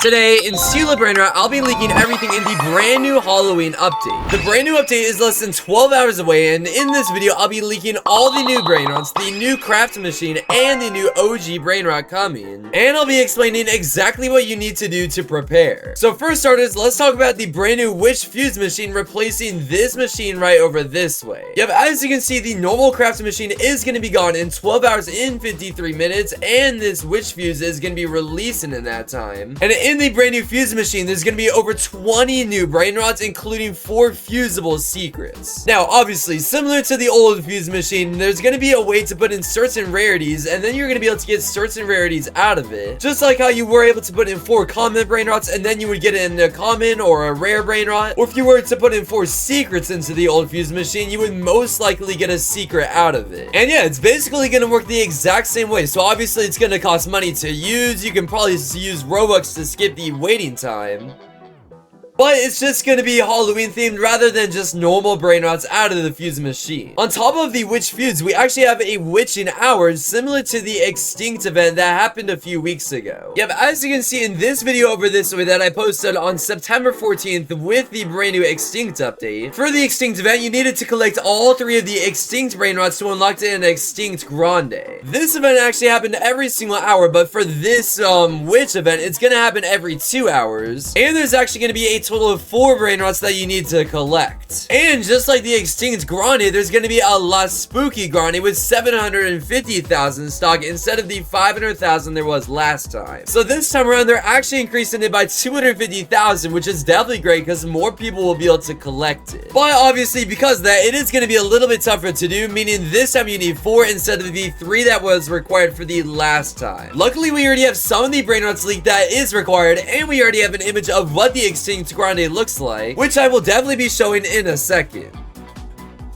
Today, in Steal a Brainrot, I'll be leaking everything in the brand new Halloween update. The brand new update is less than 12 hours away, and in this video, I'll be leaking all the new Brainrots, the new craft machine, and the new OG Brainrot coming. And I'll be explaining exactly what you need to do to prepare. So first starters, let's talk about the brand new Witch Fuse machine replacing this machine right over this way. Yep, as you can see, the normal craft machine is going to be gone in 12 hours and 53 minutes, and this Witch Fuse is going to be releasing in that time. And in the brand new fuse machine, there's going to be over 20 new Brainrots, including 4 fusible secrets. Now, obviously, similar to the old fuse machine, there's going to be a way to put in certain rarities, and then you're going to be able to get certain rarities out of it. Just like how you were able to put in 4 common Brainrots, and then you would get in a common or a rare Brainrot. Or if you were to put in 4 secrets into the old fuse machine, you would most likely get a secret out of it. And yeah, it's basically going to work the exact same way. So obviously, it's going to cost money to use. You can probably use Robux to skip the waiting time. But it's just going to be Halloween themed rather than just normal Brainrots out of the fuse machine. On top of the Witch Fuse, we actually have a Witching Hours similar to the Extinct event that happened a few weeks ago. Yep, as you can see in this video over this way that I posted on September 14th with the brand new Extinct update. For the Extinct event, you needed to collect all 3 of the Extinct Brainrots to unlock an Extinct Grande. This event actually happened every single hour, but for this Witch event, it's going to happen every 2 hours. And there's actually going to be a total of 4 Brainrots that you need to collect. And just like the Extinct Grande, there's going to be a La Spooky Grande with 750,000 stock instead of the 500,000 there was last time. So this time around, they're actually increasing it by 250,000, which is definitely great because more people will be able to collect it. But obviously, because of that, it is going to be a little bit tougher to do, meaning this time you need 4 instead of the 3 that was required for the last time. Luckily, we already have some of the Brainrots leaked that is required, and we already have an image of what the Extinct Grande looks like, which I will definitely be showing in a second.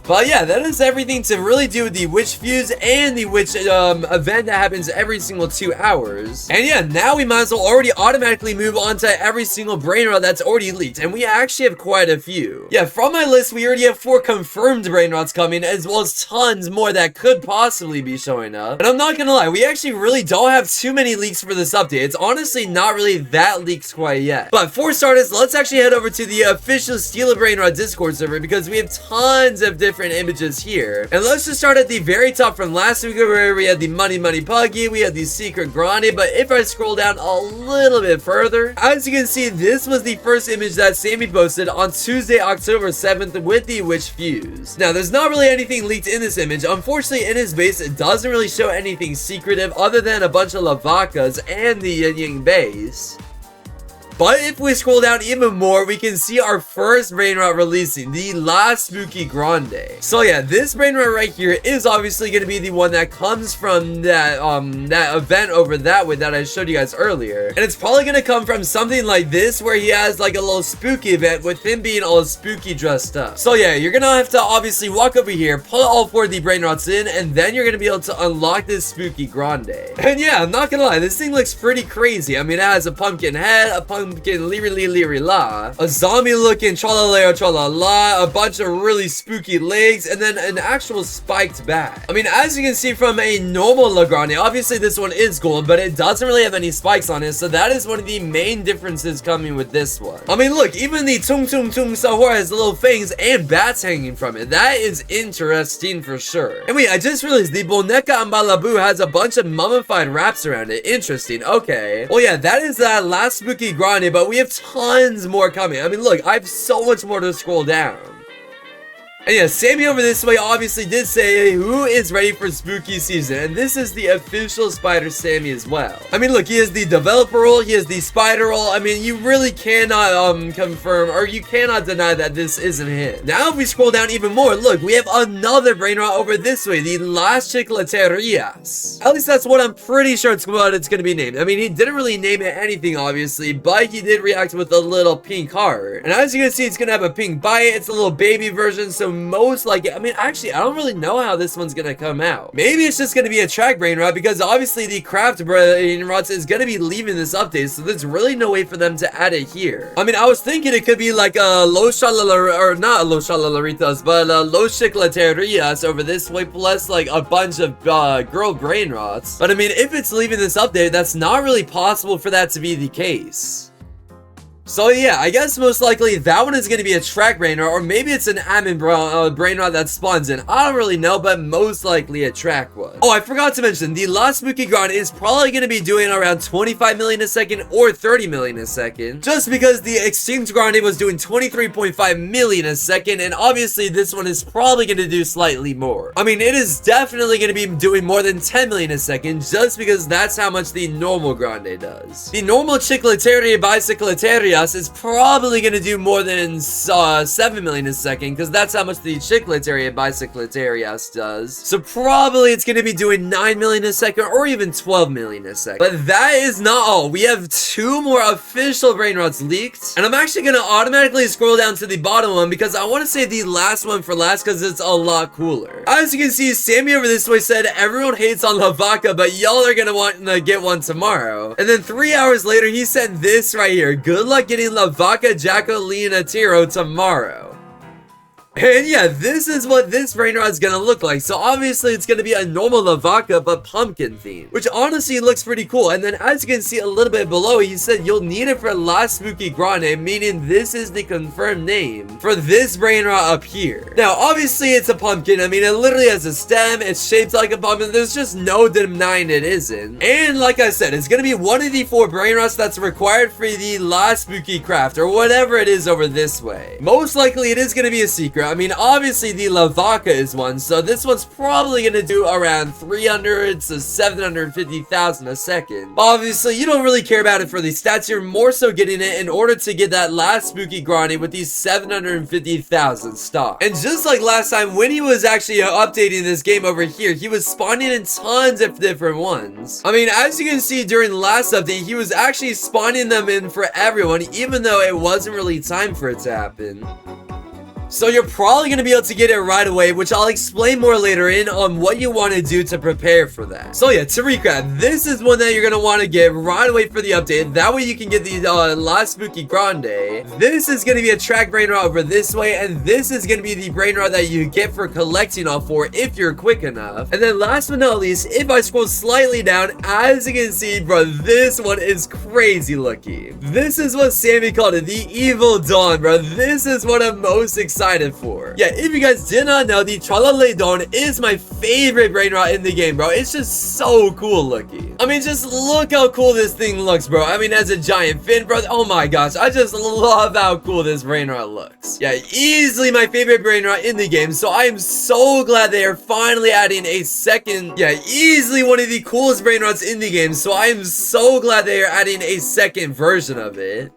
But yeah, that is everything to really do with the Witch Fuse and the Witch event that happens every single 2 hours. And yeah, now we might as well already automatically move on to every single Brainrot that's already leaked. And we actually have quite a few. Yeah, from my list, we already have 4 confirmed Brainrots coming, as well as tons more that could possibly be showing up. And I'm not gonna lie, we actually really don't have too many leaks for this update. It's honestly not really that leaked quite yet. But for starters, let's actually head over to the official Steal a Brainrot Discord server because we have tons of different images here. And let's just start at the very top from last week where we had the Money Puggy, we had the Secret Grande. But if I scroll down a little bit further, as you can see, this was the first image that Sammy posted on Tuesday, October 7th with the Witch Fuse. Now, there's not really anything leaked in this image. Unfortunately, in his base, it doesn't really show anything secretive other than a bunch of Lavacas and the Yin Yang base. But if we scroll down even more, we can see our first Brainrot releasing, the La Spooky Grande. So yeah, this Brainrot right here is obviously going to be the one that comes from that that event over that way that I showed you guys earlier. And it's probably going to come from something like this, where he has like a little spooky event with him being all spooky dressed up. So yeah, you're going to have to obviously walk over here, put all 4 of the Brainrots in, and then you're going to be able to unlock this Spooky Grande. And yeah, I'm not going to lie, this thing looks pretty crazy. I mean, it has a pumpkin head, a pumpkin leery la, a zombie looking tra-la-la, a bunch of really spooky legs, and then an actual spiked bat. I mean, as you can see from a normal La Grande, obviously this one is gold, but it doesn't really have any spikes on it, so that is one of the main differences coming with this one. I mean, look, even the Tung Sahur has little fangs and bats hanging from it. That is interesting for sure. And wait, I just realized the Boneca Ambalabu has a bunch of mummified wraps around it. Interesting. Okay. Well, yeah, that is that last Spooky Grande, but we have tons more coming. I mean, look, I have so much more to scroll down. And yeah, Sammy over this way obviously did say who is ready for spooky season, and this is the official Spider Sammy as well. I mean, look, he has the developer role, he has the spider role. I mean, you really cannot confirm, or you cannot deny that this isn't him. Now, if we scroll down even more, look, we have another Brainrot over this way, the Las Chicleterias. At least that's what I'm pretty sure it's going to be named. I mean, he didn't really name it anything, obviously, but he did react with a little pink heart. And as you can see, it's going to have a pink bite. It's a little baby version, so most likely, I mean, actually, I don't really know how this one's gonna come out. Maybe it's just gonna be a track Brainrot, because obviously the craft Brainrots is gonna be leaving this update, so there's really no way for them to add it here. I mean, I was thinking it could be like a Los Shalalaritas, but Los Chicleterias over this way, plus like a bunch of girl Brainrots. But I mean, if it's leaving this update, that's not really possible for that to be the case. So yeah, I guess most likely that one is going to be a track brainrot, or maybe it's an admin brainrot that spawns in. I don't really know, but most likely a track one. Oh, I forgot to mention, the last spooky grind is probably going to be doing around 25 million a second or 30 million a second, just because the extinct grande was doing 23.5 million a second, and obviously this one is probably going to do slightly more. I mean, it is definitely going to be doing more than 10 million a second, just because that's how much the normal grande does. The normal Chicleteria Bicicleterias is probably going to do more than 7 million a second, because that's how much the Chicleteria Bicicleterias does. So probably it's going to be doing 9 million a second, or even 12 million a second. But that is not all. We have 2 more official brainrots leaked, and I'm actually going to automatically scroll down to the bottom one, because I want to say the last one for last, because it's a lot cooler. As you can see, Sammy over this way said, everyone hates on La Vaca, but y'all are going to want to get one tomorrow. And then 3 hours later, he sent this right here. Good luck getting La Vaca Jacolina Tiro tomorrow. And yeah, this is what this brainrot is gonna look like. So obviously it's gonna be a normal La Vaca, but pumpkin theme, which honestly looks pretty cool. And then as you can see a little bit below, he said you'll need it for last spooky grande, meaning this is the confirmed name for this brainrot up here. Now obviously it's a pumpkin. I mean, it literally has a stem, it's shaped like a pumpkin, there's just no denying it isn't. And like I said, it's gonna be one of the 4 brainrots that's required for the last spooky craft, or whatever it is over this way. Most likely it is gonna be a secret. I mean, obviously the La Vaca is one, so this one's probably gonna do around 300 to 750,000 a second. Obviously, you don't really care about it for the stats, you're more so getting it in order to get that last spooky grande with these 750,000 stock. And just like last time, when he was actually updating this game over here, he was spawning in tons of different ones. I mean, as you can see during the last update, he was actually spawning them in for everyone, even though it wasn't really time for it to happen. So you're probably going to be able to get it right away, which I'll explain more later on what you want to do to prepare for that. So yeah, to recap, this is one that you're going to want to get right away for the update. That way you can get the last spooky grande. This is going to be a track brainrot over this way, and this is going to be the brainrot that you get for collecting all 4 if you're quick enough. And then last but not least, if I scroll slightly down, as you can see, bro, this one is crazy looking. This is what Sammy called it, the Evil Dawn, bro. This is what I'm most excited for. Yeah, if you guys did not know, the Tralale Dawn is my favorite brainrot in the game, bro. It's just so cool looking. I mean, just look how cool this thing looks, bro. I mean, as a giant fin, bro. Oh my gosh, I just love how cool this brainrot looks. Yeah, easily my favorite brainrot in the game, so I am so glad they are finally adding a second, yeah, easily one of the coolest brainrots in the game, so I am so glad they are adding a second version of it.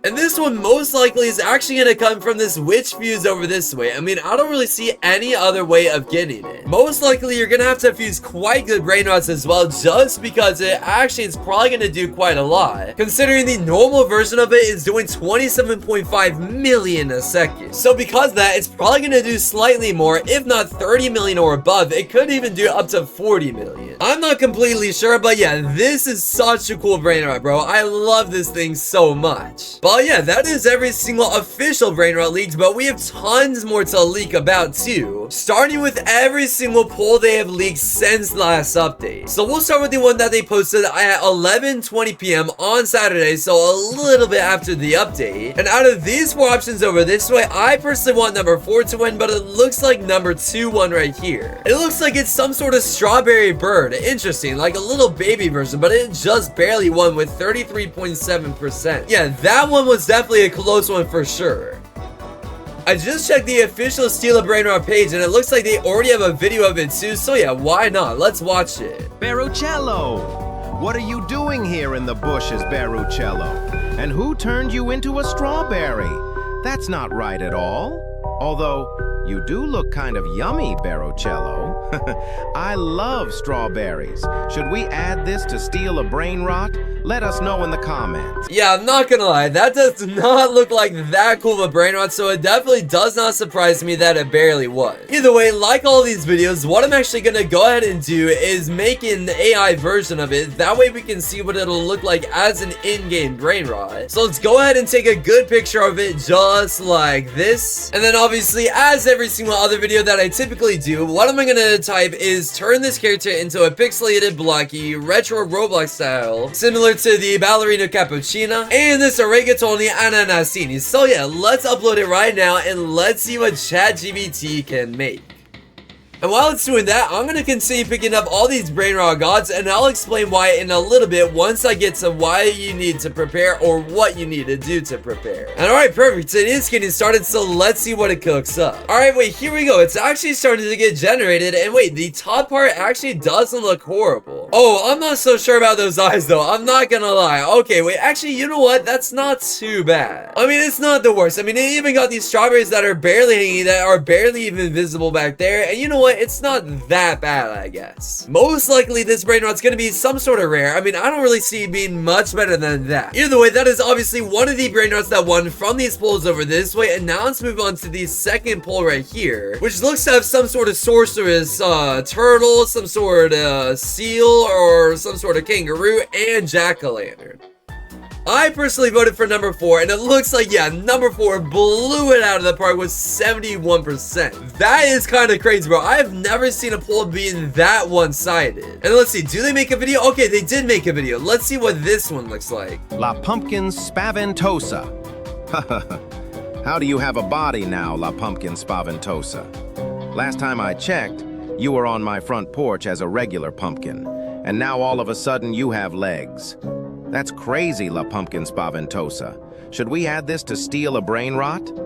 And this one most likely is actually going to come from this witch fuse over this way. I mean, I don't really see any other way of getting it. Most likely, you're going to have to fuse quite good brainrots as well, just because it actually is probably going to do quite a lot, considering the normal version of it is doing 27.5 million a second. So because of that, it's probably going to do slightly more, if not 30 million or above. It could even do up to 40 million. I'm not completely sure, but yeah, this is such a cool brainrot, bro. I love this thing so much. But yeah, that is every single official brainrot leaked, but we have tons more to leak about too, starting with every single poll they have leaked since last update. So we'll start with the one that they posted at 11:20 p.m. on Saturday, so a little bit after the update. And out of these 4 options over this way, I personally want number 4 to win, but it looks like number 2 won right here. It looks like it's some sort of strawberry bird. Interesting, like a little baby version, but it just barely won with 33.7%. Yeah, that one was definitely a close one for sure. I just checked the official Steal a Brainrot page, and it looks like they already have a video of it too, so yeah, why not? Let's watch it. Barucello! What are you doing here in the bushes, Barucello? And who turned you into a strawberry? That's not right at all. Although, you do look kind of yummy, Barucello. I love strawberries. Should we add this to Steal a Brainrot? Let us know in the comments. Yeah, I'm not gonna lie, that does not look like that cool of a brainrot, so it definitely does not surprise me that it barely was. Either way, like all these videos, what I'm actually gonna go ahead and do is make an AI version of it. That way we can see what it'll look like as an in-game brainrot. So let's go ahead and take a good picture of it just like this. And then obviously, as every single other video that I typically do, what am I gonna gonna type is turn this character into a pixelated, blocky, retro Roblox style, similar to the ballerina cappuccina and this rigatoni ananasini. So yeah, let's upload it right now and let's see what ChatGPT can make. And while it's doing that, I'm going to continue picking up all these Brainrot gods, and I'll explain why in a little bit once I get to why you need to prepare or what you need to do to prepare. And alright, perfect. It is getting started, so let's see what it cooks up. Alright, wait, here we go. It's actually starting to get generated, and wait, the top part actually doesn't look horrible. Oh, I'm not so sure about those eyes, though. I'm not gonna lie. Okay, wait, actually, you know what? That's not too bad. I mean, it's not the worst. I mean, they even got these strawberries that are barely hanging, that are barely even visible back there, and you know what? It's not that bad, I guess. Most likely, this Brainrot's gonna be some sort of rare. I mean, I don't really see it being much better than that. Either way, that is obviously one of the Brainrots that won from these polls over this way, and now let's move on to the second poll right here, which looks to have some sort of sorceress turtle, some sort of seal, or some sort of kangaroo, and jack-o'-lantern. I personally voted for number 4, and it looks like, yeah, number 4 blew it out of the park with 71%. That is kind of crazy, bro. I have never seen a poll being that one-sided. And let's see, do they make a video? Okay, they did make a video. Let's see what this one looks like. La Pumpkin Spaventosa. How do you have a body now, La Pumpkin Spaventosa? Last time I checked, you were on my front porch as a regular pumpkin, and now all of a sudden you have legs. That's crazy, La Pumpkin Spaventosa. Should we add this to steal a Brainrot?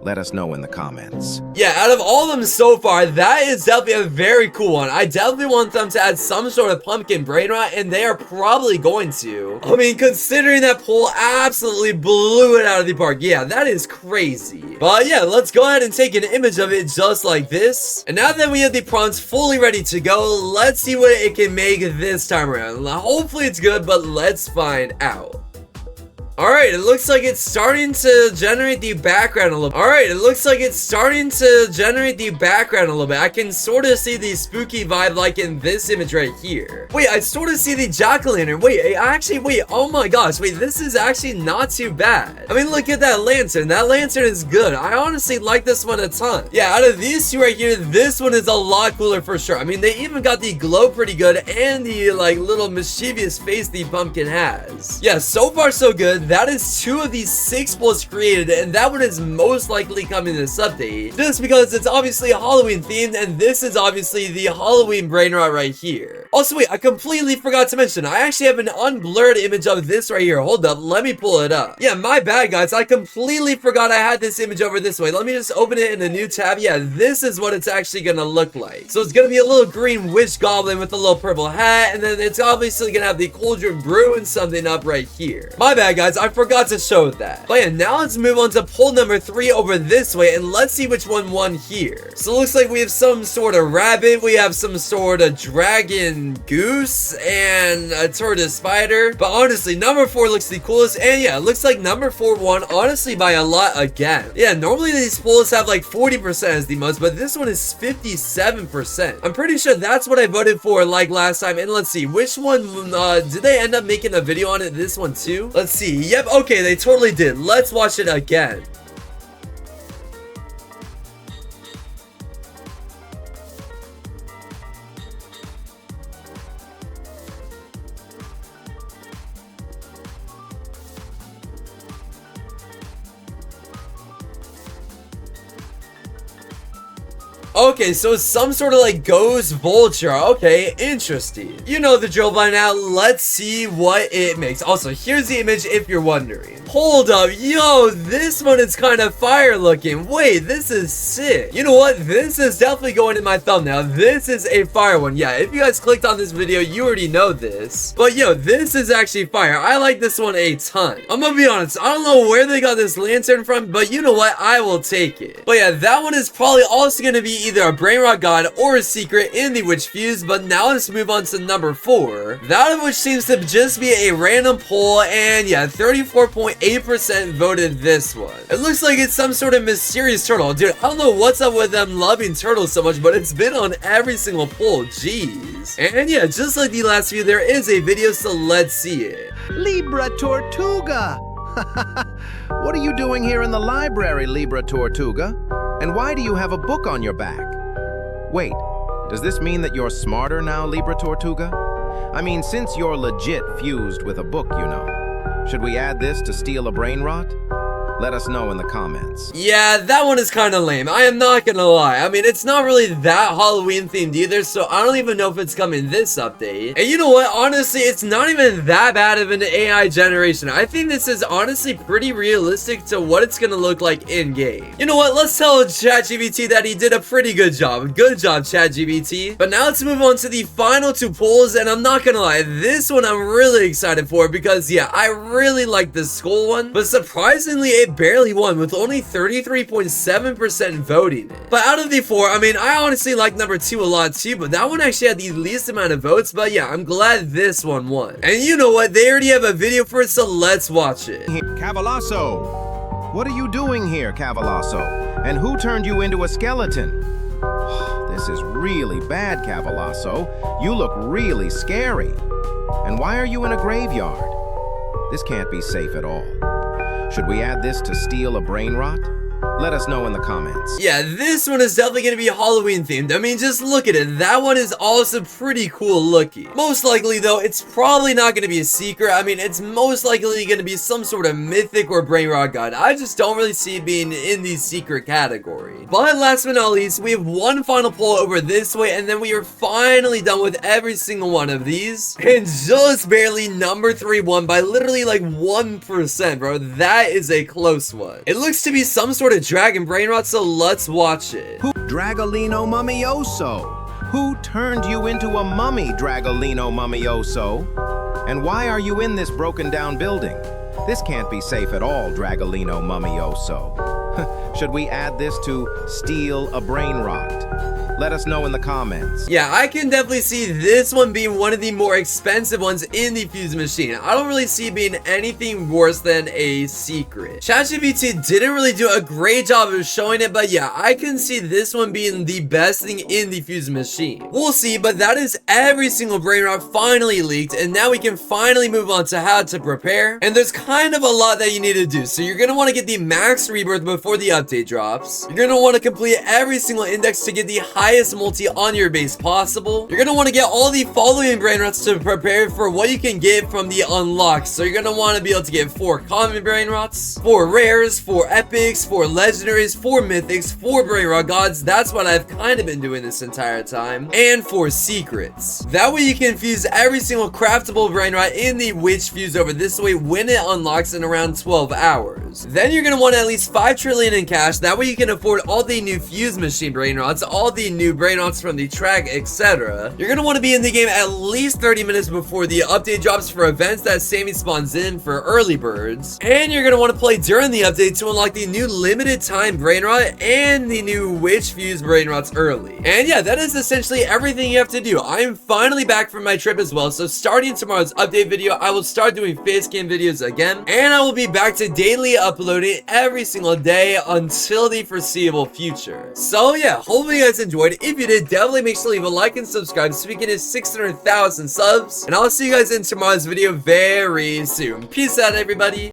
Let us know in the comments. Yeah, out of all of them so far, that is definitely a very cool one. I definitely want them to add some sort of pumpkin Brainrot, and they are probably going to. I mean, considering that poll absolutely blew it out of the park. Yeah, that is crazy. But yeah, let's go ahead and take an image of it just like this. And now that we have the prompts fully ready to go, let's see what it can make this time around. Hopefully it's good, but let's find out. Alright, it looks like it's starting to generate the background a little bit. I can sort of see the spooky vibe like in this image right here. Wait, I sort of see the jack-o'-lantern. Wait, oh my gosh. Wait, this is actually not too bad. I mean, look at that lantern. That lantern is good. I honestly like this one a ton. Yeah, out of these two right here, this one is a lot cooler for sure. I mean, they even got the glow pretty good and the, like, little mischievous face the pumpkin has. Yeah, so far so good. That is 2 of these 6 polls created, and that one is most likely coming in this update, just because it's obviously Halloween themed, and this is obviously the Halloween Brainrot right here. Also, wait, I completely forgot to mention, I actually have an unblurred image of this right here. Hold up, let me pull it up. Yeah, my bad, guys. I completely forgot I had this image over this way. Let me just open it in a new tab. Yeah, this is what it's actually gonna look like. So it's gonna be a little green witch goblin with a little purple hat, and then it's obviously gonna have the cauldron brewing something up right here. My bad, guys. I forgot to show that. But yeah, now let's move on to poll number 3 over this way, and let's see which one won here. So it looks like we have some sort of rabbit, we have some sort of dragon goose, and a tortoise spider. But honestly, number 4 looks the coolest, and yeah, it looks like number 4 won, honestly, by a lot again. Yeah, normally these polls have like 40% as the most, but this one is 57%. I'm pretty sure that's what I voted for like last time, and let's see, which one, did they end up making a video on it, this one too? Let's see, yep, okay, they totally did. Let's watch it again. Okay, so it's some sort of like ghost vulture. Okay, interesting. You know the drill by now. Let's see what it makes. Also, here's the image if you're wondering. Hold up. Yo, this one is kind of fire looking. Wait, this is sick. You know what? This is definitely going in my thumbnail. This is a fire one. Yeah, if you guys clicked on this video, you already know this. But yo, this is actually fire. I like this one a ton. I'm gonna be honest. I don't know where they got this lantern from, but you know what? I will take it. But yeah, that one is probably also gonna be either a Brainrot god or a secret in the Witch Fuse. But now let's move on to number 4. That of which seems to just be a random poll, and yeah, 34.8% voted this one. It looks like it's some sort of mysterious turtle. Dude, I don't know what's up with them loving turtles so much, but it's been on every single poll. Jeez. And yeah, just like the last few, there is a video, so let's see it. Libra Tortuga! What are you doing here in the library, Libra Tortuga? And why do you have a book on your back? Wait, Does this mean that you're smarter now, Libra Tortuga? I mean, since you're legit fused with a book, you know. Should we add this to steal a brain rot? Let us know in the comments. Yeah, that one is kind of lame. I am not gonna lie. I mean, it's not really that Halloween themed either, so I don't even know if it's coming this update. And you know what? Honestly, it's not even that bad of an AI generation. I think this is honestly pretty realistic to what it's gonna look like in-game. You know what? Let's tell ChatGPT that he did a pretty good job. Good job, ChatGPT. But now let's move on to the final two polls, and I'm not gonna lie, this one I'm really excited for because, yeah, I really like the skull one, but surprisingly, it barely won with only 33.7% voting it. But out of the four, I mean, I honestly like number 2 a lot too, but that one actually had the least amount of votes. But yeah, I'm glad this one won. And you know what? They already have a video for it, so let's watch it. Cavalasso! What are you doing here, Cavalasso? And who turned you into a skeleton? This is really bad, Cavalasso. You look really scary. And why are you in a graveyard? This can't be safe at all. Should we add this to steal a brain rot? Let us know in the comments. Yeah, this one is definitely going to be Halloween themed. I mean, just look at it. That one is also pretty cool looking. Most likely, though, it's probably not going to be a secret. I mean, it's most likely going to be some sort of mythic or brain rot god. I just don't really see it being in the secret category. But last but not least, we have one final poll over this way, and then we are finally done with every single one of these. And just barely number 3 won by literally like 1%, bro. That is a close one. It looks to be some sort of dragon brain rot, so let's watch it. Dragolino Mummioso. Who turned you into a mummy, Dragolino Mummioso? And why are you in this broken down building? This can't be safe at all, Dragolino Mummioso. Should we add this to steal a brain rot? Let us know in the comments. Yeah, I can definitely see this one being one of the more expensive ones in the fuse machine. I don't really see it being anything worse than a secret. ChatGPT didn't really do a great job of showing it, but yeah, I can see this one being the best thing in the fuse machine. We'll see, but that is every single brain rot finally leaked, and now we can finally move on to how to prepare. And there's kind of a lot that you need to do. So you're going to want to get the max rebirth before the update drops. You're going to want to complete every single index to get the highest multi on your base possible. You're going to want to get all the following brain rots to prepare for what you can get from the unlocks. So you're going to want to be able to get 4 common brain rots, 4 rares, 4 epics, 4 legendaries, 4 mythics, 4 brain rot gods. That's what I've kind of been doing this entire time. And 4 secrets. That way you can fuse every single craftable brain rot in the witch fuse over this way when it unlocks in around 12 hours. Then you're going to want at least 5 trillion in cash. That way you can afford all the new fuse machine brain rots, all the new brain rots from the track, etc. You're going to want to be in the game at least 30 minutes before the update drops for events that Sammy spawns in for early birds. And you're going to want to play during the update to unlock the new limited time brain rot and the new witch fuse brain rots early. And yeah, that is essentially everything you have to do. I am finally back from my trip as well, so starting tomorrow's update video, I will start doing face cam videos again, and I will be back to daily uploading every single day until the foreseeable future. So yeah, hopefully you guys enjoyed. If you did, definitely make sure to leave a like and subscribe so we can hit 600,000 subs, and I'll see you guys in tomorrow's video very soon. Peace out, everybody.